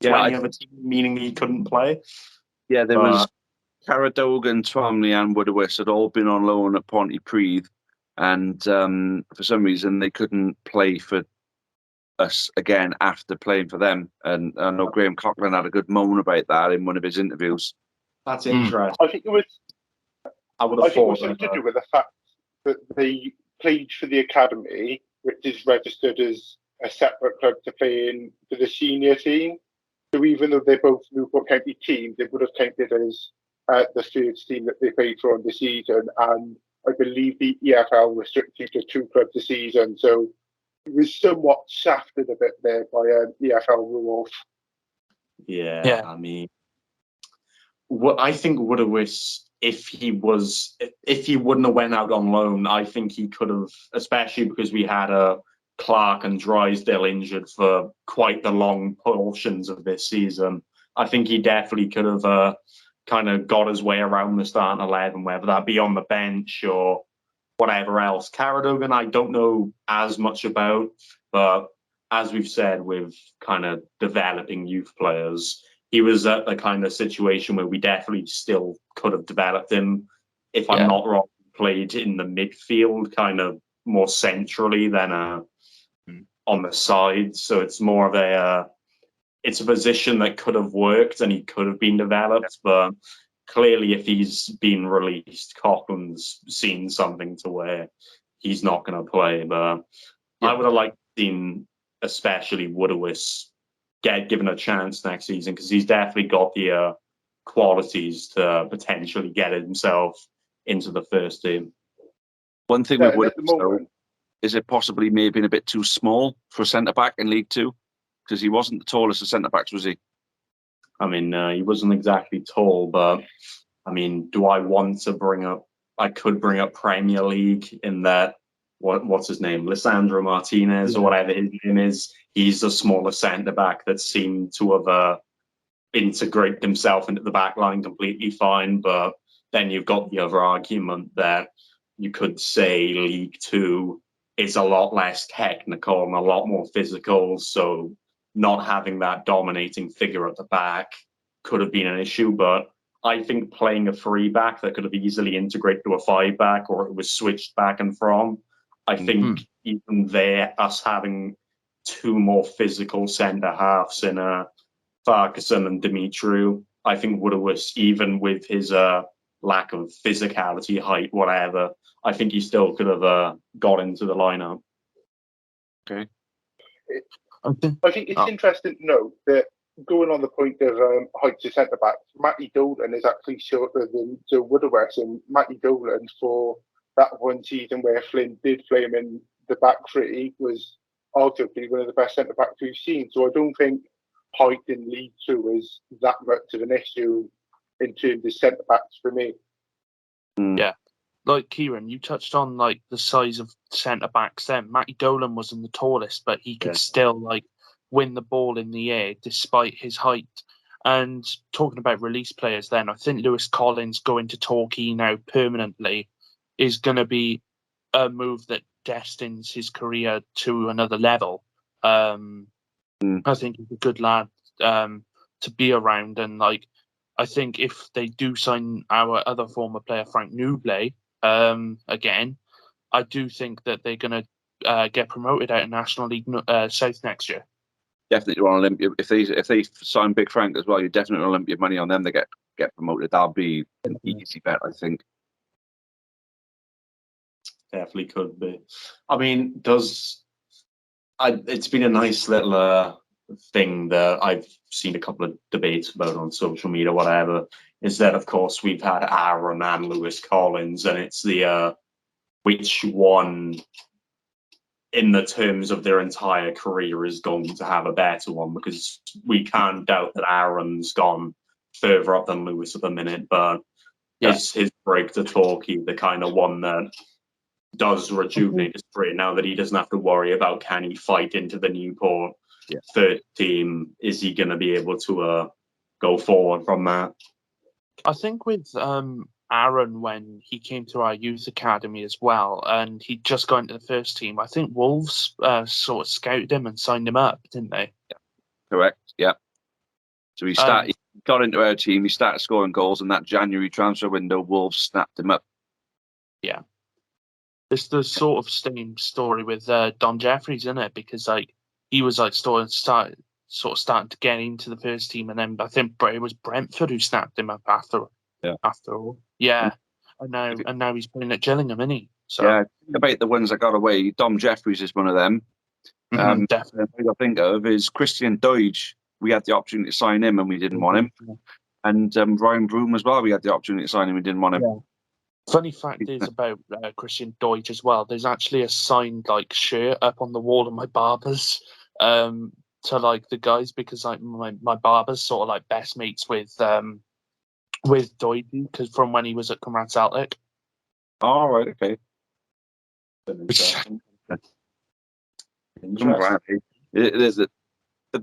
To any other team, meaning he couldn't play? Yeah, there was Caradogan, Twamley and Woodowis had all been on loan at Pontypridd, and for some reason they couldn't play for us again after playing for them. And I know Graham Coughlin had a good moan about that in one of his interviews. That's interesting. I think it was. I would have thought something to do with the fact that they played for the academy, which is registered as a separate club to play in for the senior team. So even though they're both Newport County teams, they would have counted as the first team that they played for on the season. And I believe the EFL restricted to 2 clubs a season. So it was somewhat shafted a bit there by EFL rules. Yeah. I mean, what I think Woodowis, if he wouldn't have went out on loan, I think he could have, especially because we had Clark and Drysdale injured for quite the long portions of this season. I think he definitely could have kind of got his way around the starting 11, whether that be on the bench or whatever else. Caradogan, I don't know as much about, but as we've said, with kind of developing youth players, he was at the kind of situation where we definitely still could have developed him. If I'm not wrong, played in the midfield, kind of more centrally than on the side. So it's more of it's a position that could have worked and he could have been developed. But clearly, if he's been released, Coughlin's seen something to where he's not going to play. But I would have liked to see, especially Woodowis, get given a chance next season, because he's definitely got the qualities to potentially get himself into the first team. One thing with Woodowis, though, is it possibly maybe a bit too small for a centre-back in League Two? Because he wasn't the tallest of centre-backs, was he? I mean, he wasn't exactly tall, but I mean, do I want to bring up... I could bring up Premier League in that, what's his name? Lisandro Martinez or whatever his name is. He's a smaller centre-back that seemed to have integrated himself into the back line completely fine. But then you've got the other argument that you could say League Two is a lot less technical and a lot more physical. So not having that dominating figure at the back could have been an issue. But I think playing a 3-back that could have easily integrated to a 5-back, or it was switched back and from, I think even there, us having two more physical centre halves in Farquharson and Dimitriou, I think Woodowis, even with his lack of physicality, height, whatever, I think he still could have got into the lineup. Okay. I think it's interesting to note that, going on the point of heights of centre backs, Matty Dolan is actually shorter than Joe Woodowis, and Matty Dolan, for that one season where Flynn did play him in the back three, was arguably one of the best centre backs we've seen. So I don't think height in League Two is that much of an issue in terms of centre backs for me. Yeah. Like Keiron, you touched on like the size of centre backs then. Matty Dolan wasn't the tallest, but he could still like win the ball in the air despite his height. And talking about release players then, I think Lewis Collins going to Torquay now permanently is going to be a move that destines his career to another level. I think he's a good lad to be around. And like, I think if they do sign our other former player, Frank Nouble, again, I do think that they're going to get promoted out of National League South next year. Definitely on Olympia. If they sign Big Frank as well, you definitely Olympia money on them. They get promoted. That'll be an easy bet, I think. Definitely could be. I mean, it's been a nice little thing that I've seen a couple of debates about on social media, whatever, is that, of course, we've had Aaron and Lewis Collins, and it's the which one, in the terms of their entire career, is going to have a better one, because we can't doubt that Aaron's gone further up than Lewis at the minute, but his break to Torquay, the kind of one that does rejuvenate his career now that he doesn't have to worry about, can he fight into the Newport third team? Is he going to be able to go forward from that? I think with Aaron, when he came to our youth academy as well, and he just got into the first team, I think Wolves sort of scouted him and signed him up, didn't they? Yeah. Correct, yeah. So he got into our team, he started scoring goals, and that January transfer window, Wolves snapped him up. Yeah. It's the sort of same story with Don Jeffries, isn't it? Because like he was like starting to get into the first team, and then I think it was Brentford who snapped him up after all. Yeah. And now he's playing at Gillingham, isn't he? So yeah, think about the ones that got away. Dom Jeffries is one of them. Definitely. I think of is Christian Doige. We had the opportunity to sign him, and we didn't want him. And Ryan Broom as well. We had the opportunity to sign him, we didn't want him. Yeah. Funny fact is about Christian Doige as well. There's actually a signed like shirt up on the wall of my barber's to like the guys because like my barber's sort of like best mates with Doidy because from when he was at Cymraeg Celtic. All right, okay. Cymraeg.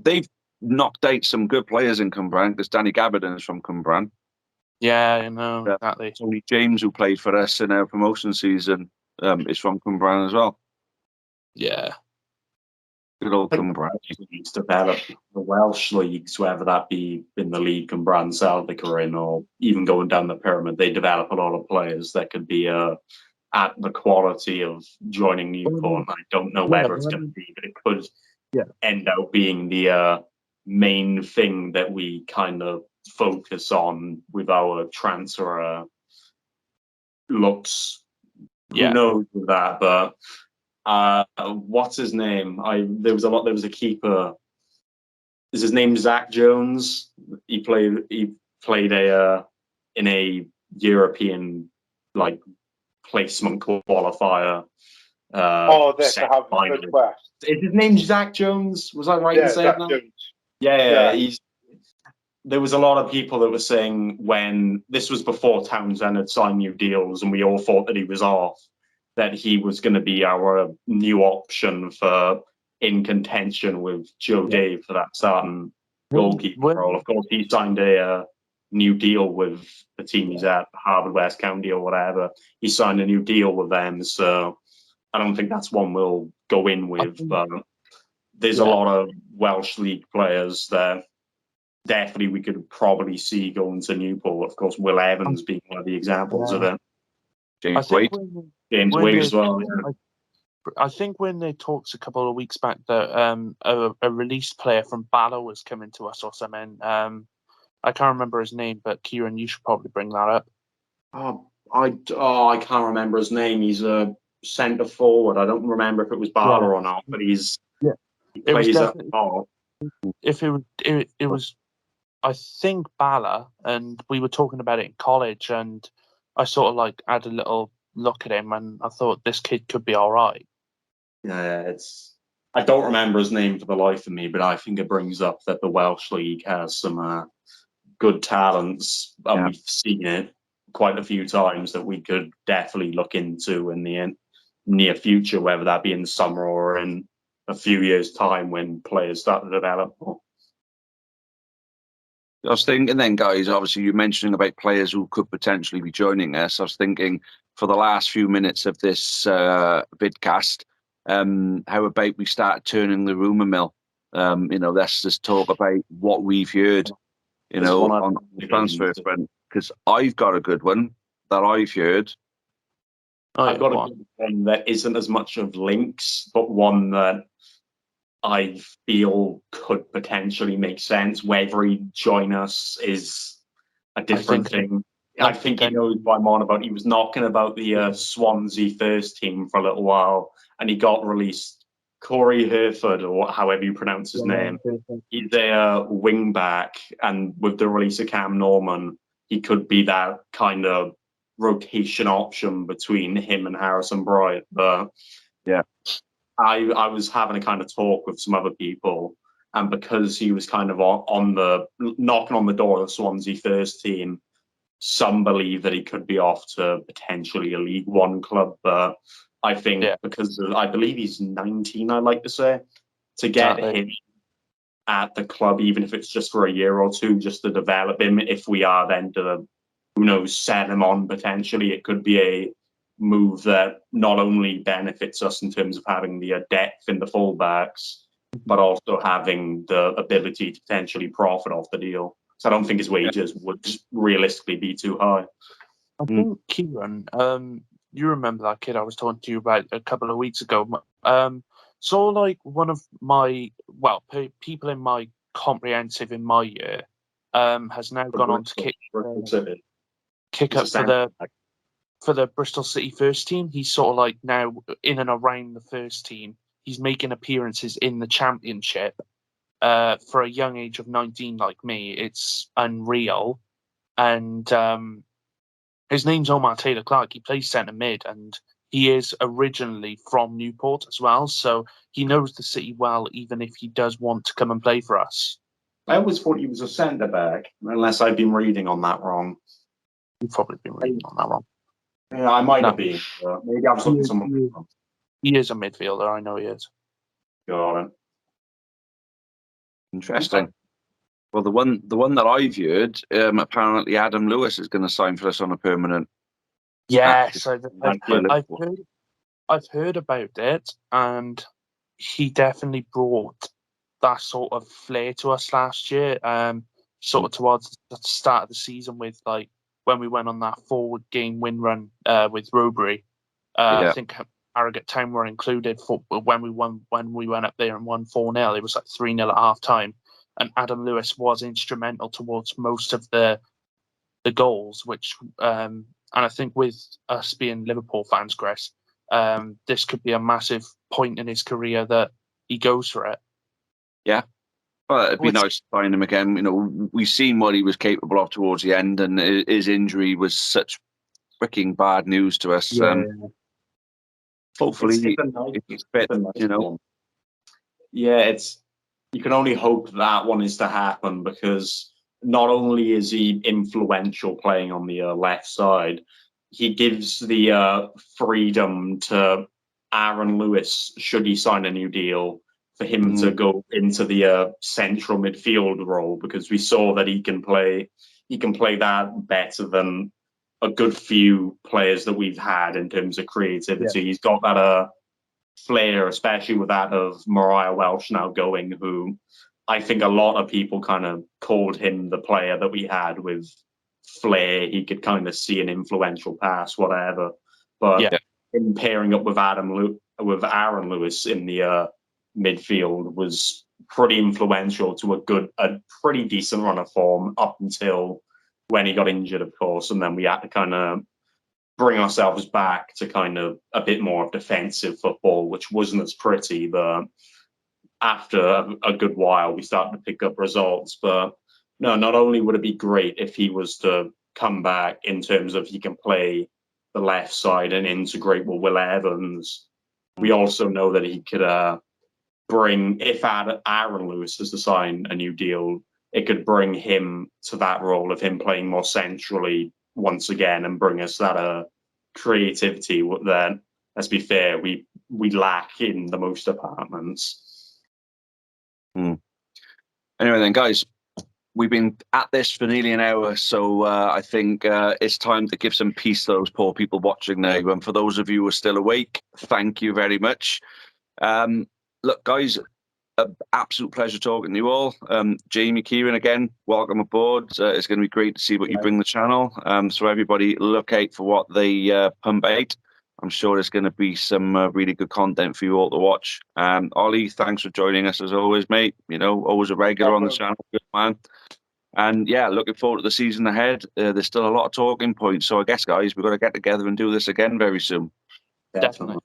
They've knocked out some good players in Cymraeg. There's Danny Gabardin is from Cymraeg. Yeah, I know, exactly. Tony James, who played for us in our promotion season, is from Cymraeg as well. Yeah. Good old Cymraeg. Leagues develop the Welsh leagues, whether that be in the league Cymraeg Celtic or in, or even going down the pyramid, they develop a lot of players that could be at the quality of joining Newport. I don't know whether it's going to be, but it could end up being the main thing that we kind of focus on with our transfer looks. Who knows with that, but what's his name? There was a keeper. Is his name Zach Jones? He played in a European like placement qualifier. This I have request. Is his name Zach Jones? Was I right in saying that? Jones. Yeah. There was a lot of people that were saying when this was before Townsend had signed new deals and we all thought that he was off, that he was going to be our new option for in contention with Joe Dave for that starting goalkeeper role. Of course, he signed a new deal with the team he's at, Harvard West County or whatever. He signed a new deal with them, so I don't think that's one we'll go in with. But there's a lot of Welsh League players that definitely we could probably see going to Newport. Of course, Will Evans being one of the examples of it. James Wade as well. Yeah. I think when they talked a couple of weeks back that a released player from Bala was coming to us or something. I can't remember his name, but Keiron, you should probably bring that up. I can't remember his name. He's a centre forward. I don't remember if it was Bala or not, but he plays at the ball. If it was, I think Bala, and we were talking about it in college, and I sort of like had a little look at him, and I thought this kid could be all right. Yeah, I don't remember his name for the life of me, but I think it brings up that the Welsh League has some good talents, and we've seen it quite a few times that we could definitely look into in the near future, whether that be in the summer or in a few years' time when players start to develop. I was thinking then, guys, obviously you're mentioning about players who could potentially be joining us. I was thinking for the last few minutes of this vidcast, how about we start turning the rumour mill? Let's just talk about what we've heard, on the transfer front. Because I've got a good one that I've heard. I've got a good one that isn't as much of links, but one that I feel could potentially make sense. Whether he'd join us is a different thing. I think he knows what I'm on about. He was knocking about the Swansea first team for a little while, and he got released. Corey Herford, or however you pronounce his name, he's a wing back, and with the release of Cam Norman, he could be that kind of rotation option between him and Harrison Bright. But I was having a kind of talk with some other people, and because he was kind of knocking on the door of the Swansea first team, some believe that he could be off to potentially a League One club. But I think because I believe he's 19, I'd like to say, to get him at the club, even if it's just for a year or two, just to develop him. If we are then to, sell him on potentially, it could be a move that not only benefits us in terms of having the depth in the fullbacks, but also having the ability to potentially profit off the deal. So I don't think his wages would realistically be too high. I think Keiron, you remember that kid I was talking to you about a couple of weeks ago. So like one of my people in my comprehensive in my year has now gone on to kick up for the Bristol City first team. He's sort of like now in and around the first team. He's making appearances in the championship. For a young age of 19 like me, it's unreal. And his name's Omar Taylor-Clark. He plays centre mid, and he is originally from Newport as well, so he knows the city well, even if he does want to come and play for us. I always thought he was a centre back, unless I've been reading on that wrong. You've probably been reading on that wrong. Yeah, I might No. have been. Maybe I was looking at someone. He is a midfielder. I know he is. Got it. Interesting. Well, the one that I've heard, apparently Adam Lewis is going to sign for us on a permanent. Yes, Liverpool. I've heard about it, and he definitely brought that sort of flair to us last year. Sort of towards the start of the season, with like when we went on that forward game win run with Rowbury. I think Harrogate Town were included for when we went up there and won 4-0. It was like 3-0 at half time, and Adam Lewis was instrumental towards most of the goals. Which and I think with us being Liverpool fans, Chris, this could be a massive point in his career that he goes for it. Yeah. Well, it'd be nice to find him again. You know, we've seen what he was capable of towards the end, and his injury was such freaking bad news to us. Yeah. Hopefully, he's fit. You know. Yeah, you can only hope that one is to happen, because not only is he influential playing on the left side, he gives the freedom to Aaron Lewis, should he sign a new deal, for him to go into the central midfield role, because we saw that he can play that better than a good few players that we've had in terms of creativity. Yeah. He's got that flair, especially with that of Mariah Welsh now going, who I think a lot of people kind of called him the player that we had with flair. He could kind of see an influential pass, whatever. But in pairing up with Aaron Lewis in the midfield was pretty influential to a pretty decent run of form up until when he got injured, of course, and then we had to kind of bring ourselves back to kind of a bit more of defensive football, which wasn't as pretty, but after a good while we started to pick up results. But no, not only would it be great if he was to come back in terms of he can play the left side and integrate with Will Evans, we also know that he could bring, if Aaron Lewis is to sign a new deal, it could bring him to that role of him playing more centrally once again and bring us that creativity that, let's be fair, we lack in the most departments. Anyway then, guys, we've been at this for nearly an hour, so I think it's time to give some peace to those poor people watching now. And for those of you who are still awake, thank you very much. Look, guys, absolute pleasure talking to you all. Jamie, Keiron, again, welcome aboard. It's going to be great to see what you bring the channel. So everybody look out for what they pump out. I'm sure there's going to be some really good content for you all to watch. Ollie, thanks for joining us as always, mate. You know, always a regular on the channel, good man. And yeah, looking forward to the season ahead. There's still a lot of talking points. So I guess, guys, we've got to get together and do this again very soon. Definitely.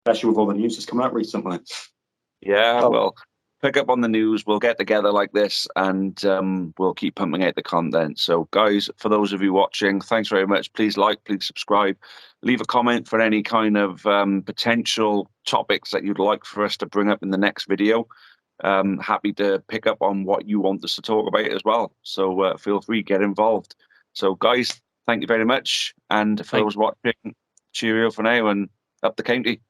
Especially with all the news that's come out recently. Yeah, well, pick up on the news. We'll get together like this, and we'll keep pumping out the content. So, guys, for those of you watching, thanks very much. Please like, please subscribe. Leave a comment for any kind of potential topics that you'd like for us to bring up in the next video. Happy to pick up on what you want us to talk about as well. So feel free, get involved. So, guys, thank you very much. And for those watching, cheerio for now and up the county.